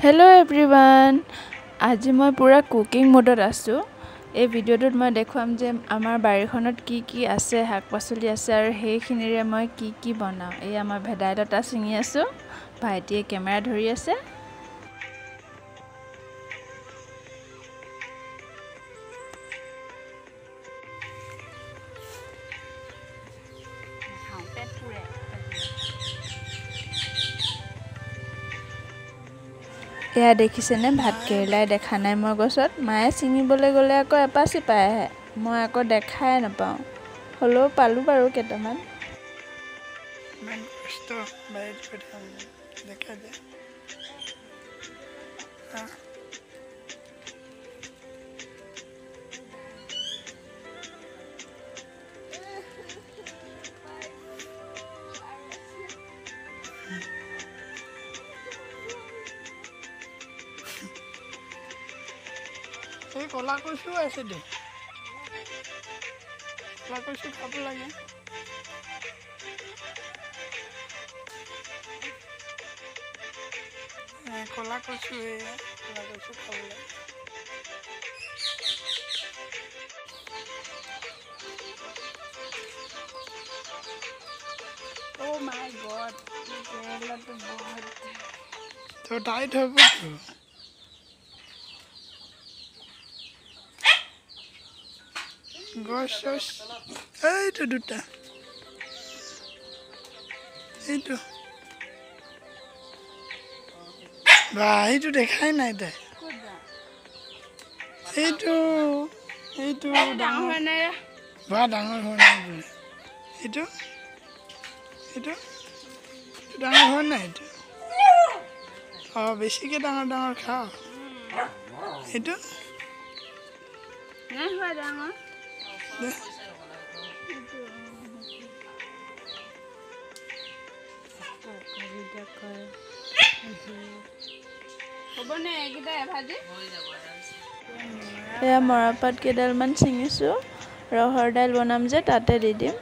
Hello everyone. আজি মই পুৰা কুকিং মোডত আছো। এই ভিডিওটোত মই দেখুৱাম যে আমাৰ বাৰীখনত কি কি আছে, শাক-পাচলি আছে আৰু সেইখিনিৰে মই কি কি বনাও। এই আমাৰ ভেদাইলতা ছিঙি আছো। ভাইটিয়ে কেমেৰা ধৰি আছে। এয়া দেখিছেনে ভাত কেৰেলাই দেখা নাই মই গছত মায়ে ছিঙিবলৈ গ'লে আকৌ এপাচি পাই আহে মই আকৌ দেখাই নাপাওঁ হলেও পালো বাৰু কেইটামান মান কষ্ট বাইট পঠাম দেখা যায় এই কলা কচু আছে দে কলা কচু খাব লাগে কলা কচু খাব লাগে Oh my god, केरला तो बहुत तो टाइट हो गया गोश এই তো দুটা এই তো ভাই তো দেখাই নাই তাই এইটো এইটো ডাঙৰ নাই বা ডাঙৰ হোৱা নাই বোলে এইটো এইটো ডাঙৰ হোৱা নাই এইটো বেছিকৈ ডাঙৰ ডাঙৰ খাওঁ এইটো নাই হোৱা ডাঙৰ হ'বনে এইকেইটা ভাজি এয়া মৰাপাত কেইডালমান ছিঙিছোঁ ৰহৰ দাইল বনাম যে তাতে দি দিম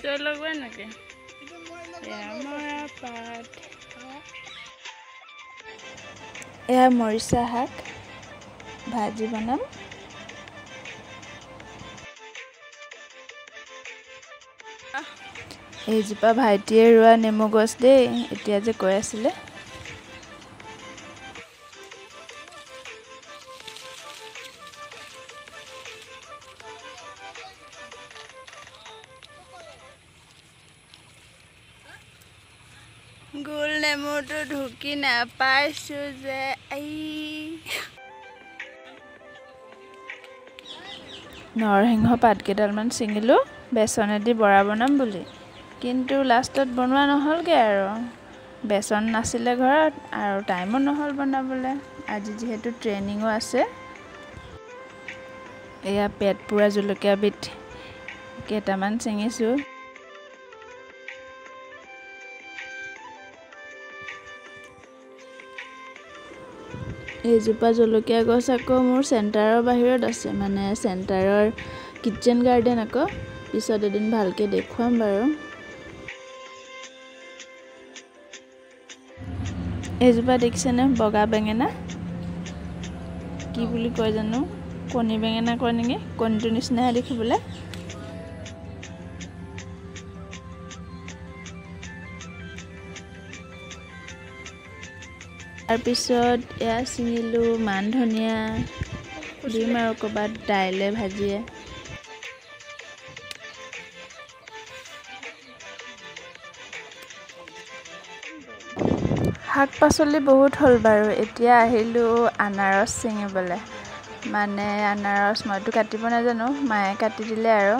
তই লগোৱা নেকি এয়া মৰিচা শাক ভাজি বনাম এইজোপা ভাইটিয়ে ৰোৱা নেমু গছ দেই এতিয়া যে কৈ আছিলে গোল নেমুটো ঢুকি নাপাইছোঁ যে নৰসিংহ পাত কেইডালমান ছিঙিলোঁ বেচনেদি বৰা বনাম বুলি কিন্তু লাষ্টত বনোৱা নহ'লগৈ আৰু বেচন নাছিলে ঘৰত আৰু টাইমো নহ'ল বনাবলৈ আজি যিহেতু ট্ৰেইনিঙো আছে এয়া পেট পুৰা জলকীয়া বিট কেইটামান ছিঙিছোঁ এইজোপা জলকীয়া গছ আকৌ মোৰ চেণ্টাৰৰ বাহিৰত আছে মানে চেণ্টাৰৰ কিটচেন গাৰ্ডেন আকৌ পিছত এদিন ভালকৈ দেখুৱাম বাৰু এইজোপা দেখিছেনে বগা বেঙেনা কি বুলি কয় জানো কণী বেঙেনা কয় নেকি কণীটো নিচিনাহে দেখিবলৈ তাৰপিছত এয়া ছিঙিলোঁ মান ধনিয়া দিম আৰু ক'ৰবাত দাইলে ভাজিয়ে শাক পাচলি বহুত হ'ল বাৰু এতিয়া আহিলোঁ আনাৰস ছিঙিবলৈ মানে আনাৰস মইতো কাটিব নাজানো মায়ে কাটি দিলে আৰু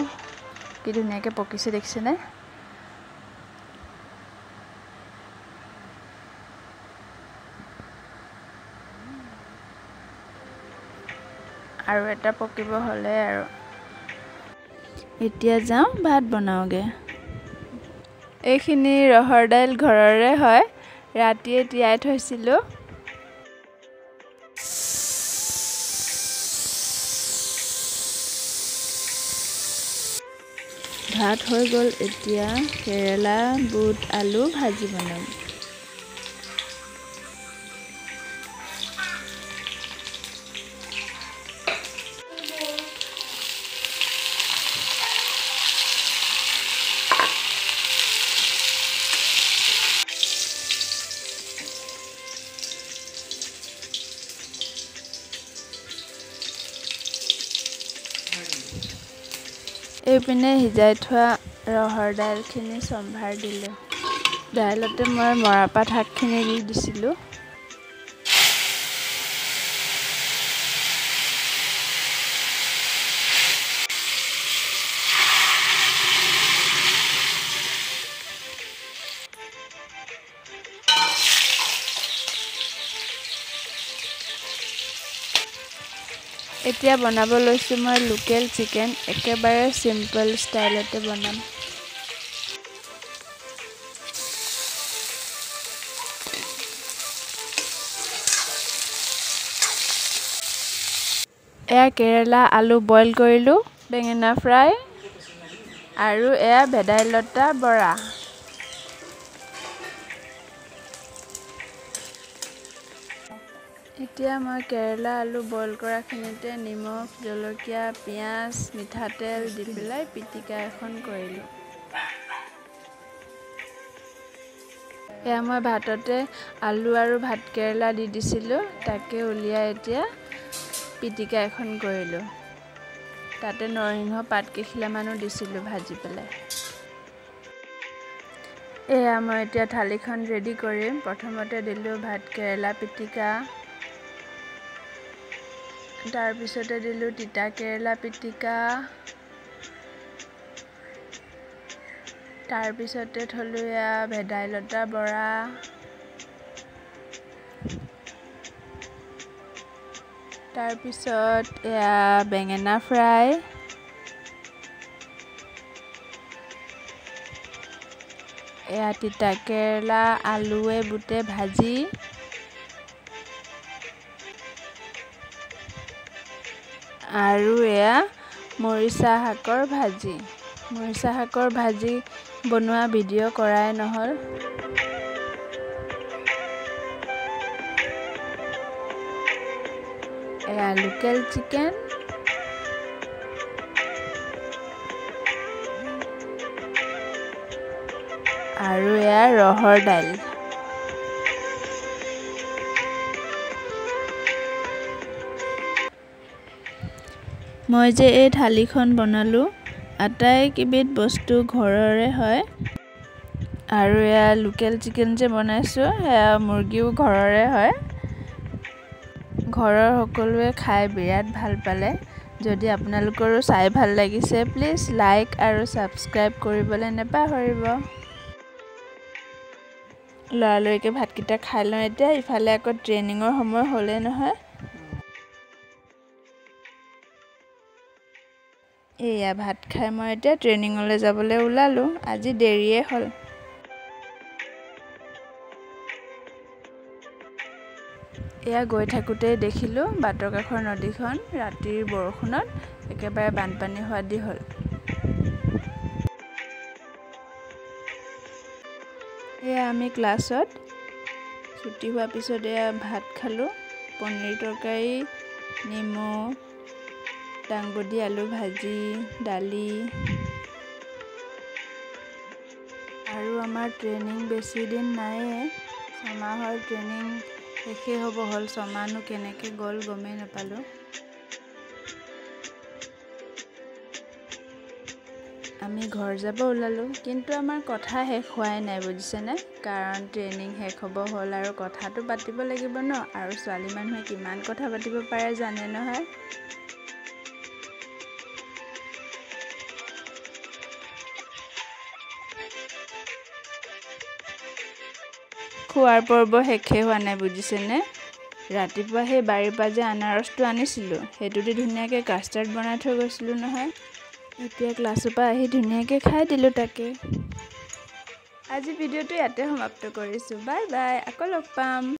কি ধুনীয়াকৈ পকিছে দেখিছেনে আৰু এটা পকিব হ'লে আৰু এতিয়া যাওঁ ভাত বনাওঁগে এইখিনি ৰহৰ দাইল ঘৰৰে হয় ৰাতিয়ে তিয়াই থৈছিলোঁ ভাত হৈ গ'ল। এতিয়া কেৰেলা, বুট, আলু ভাজি বনাম। এইপিনে সিজাই থোৱা ৰহৰ দাইলখিনি সম্ভাৰ দিলোঁ। দাইলতে মই মৰাপাট শাকখিনি দি দিছিলোঁ। এতিয়া বনাব লৈছোঁ মই লোকেল চিকেন। একেবাৰে চিম্পল ষ্টাইলতে বনাম। এয়া কেৰেলা, আলু বইল কৰিলোঁ, বেঙেনা ফ্ৰাই আৰু এয়া ভেদাইলতা বৰা। এতিয়া মই কেৰেলা, আলু বইল কৰাখিনিতে নিমখ, জলকীয়া, পিঁয়াজ, মিঠাতেল দি পেলাই পিটিকা এখন কৰিলোঁ। এয়া মই ভাততে আলু আৰু ভাত কেৰেলা দি দিছিলোঁ, তাকে উলিয়াই এতিয়া পিটিকা এখন কৰিলোঁ। তাতে নৰসিংহ পাত কেইখিলামানো দিছিলোঁ ভাজি পেলাই। এয়া মই এতিয়া থালিখন ৰেডি কৰিম। প্ৰথমতে দিলোঁ ভাত কেৰেলা পিটিকা, তাৰপিছতে দিলোঁ তিতা কেৰেলা পিটিকা, তাৰপিছতে থলোঁ এয়া ভেদাইলতা বৰা, তাৰপিছত এয়া বেঙেনা ফ্ৰাই, এয়া তিতা কেৰেলা আলুৱে বুটে ভাজি, আৰু এয়া মৰিচা শাকৰ ভাজি। মৰিচা শাকৰ ভাজি বনোৱা ভিডিঅ' কৰাই নহ'ল। এয়া লোকেল চিকেন, আৰু এয়া ৰহৰ দাইল। মই যে এই থালিখন বনালোঁ, আটাইকেইবিধ বস্তু ঘৰৰে হয়। আৰু এয়া লোকেল চিকেন যে বনাইছোঁ, সেয়া মুৰ্গীও ঘৰৰে হয়। ঘৰৰ সকলোৱে খাই বিৰাট ভাল পালে। যদি আপোনালোকৰো চাই ভাল লাগিছে, প্লিজ লাইক আৰু ছাবস্ক্ৰাইব কৰিবলৈ নাপাহৰিব। লৰালৰিকৈ ভাতকেইটা খাই লওঁ এতিয়া। ইফালে আকৌ ট্ৰেইনিঙৰ সময় হ'লেই নহয়। এয়া ভাত খাই মই এতিয়া ট্ৰেইনিঙলৈ যাবলৈ ওলালোঁ। আজি দেৰিয়ে হ'ল। এয়া গৈ থাকোঁতেই দেখিলোঁ বাটৰ কাষৰ নদীখন ৰাতিৰ বৰষুণত একেবাৰে বানপানী হোৱাদি হ'ল। এয়া আমি ক্লাছত ছুটি হোৱাৰ পিছত এয়া ভাত খালোঁ। পনীৰ তৰকাৰী, নেমু, দাংবডি আলু ভাজি, দালি। আৰু আমাৰ ট্ৰেইনিং বেছি দিন নাইয়ে। 6 মাহৰ ট্ৰেইনিং শেষেই হ'ব হ'ল। 6 মাহনো কেনেকৈ গ'ল গমেই নাপালোঁ। আমি ঘৰ যাব ওলালোঁ, কিন্তু আমাৰ কথা শেষ হোৱাই নাই, বুজিছেনে? কাৰণ ট্ৰেইনিং শেষ হ'ব হ'ল আৰু কথাটো পাতিব লাগিব ন। আৰু ছোৱালী মানুহে কিমান কথা পাতিব পাৰে জানে নহয়। খোৱাৰ পৰ্ব শেষেই হোৱা নাই, বুজিছেনে? ৰাতিপুৱা সেই বাৰীৰ পৰা যে আনাৰসটো আনিছিলোঁ, সেইটোতে ধুনীয়াকৈ কাষ্টাৰ্ড বনাই থৈ গৈছিলোঁ নহয়। এতিয়া ক্লাছৰ পৰা আহি ধুনীয়াকৈ খাই দিলোঁ তাকে। আজি ভিডিঅ'টো ইয়াতে সমাপ্ত কৰিছোঁ। বাই বাই, আকৌ লগ পাম।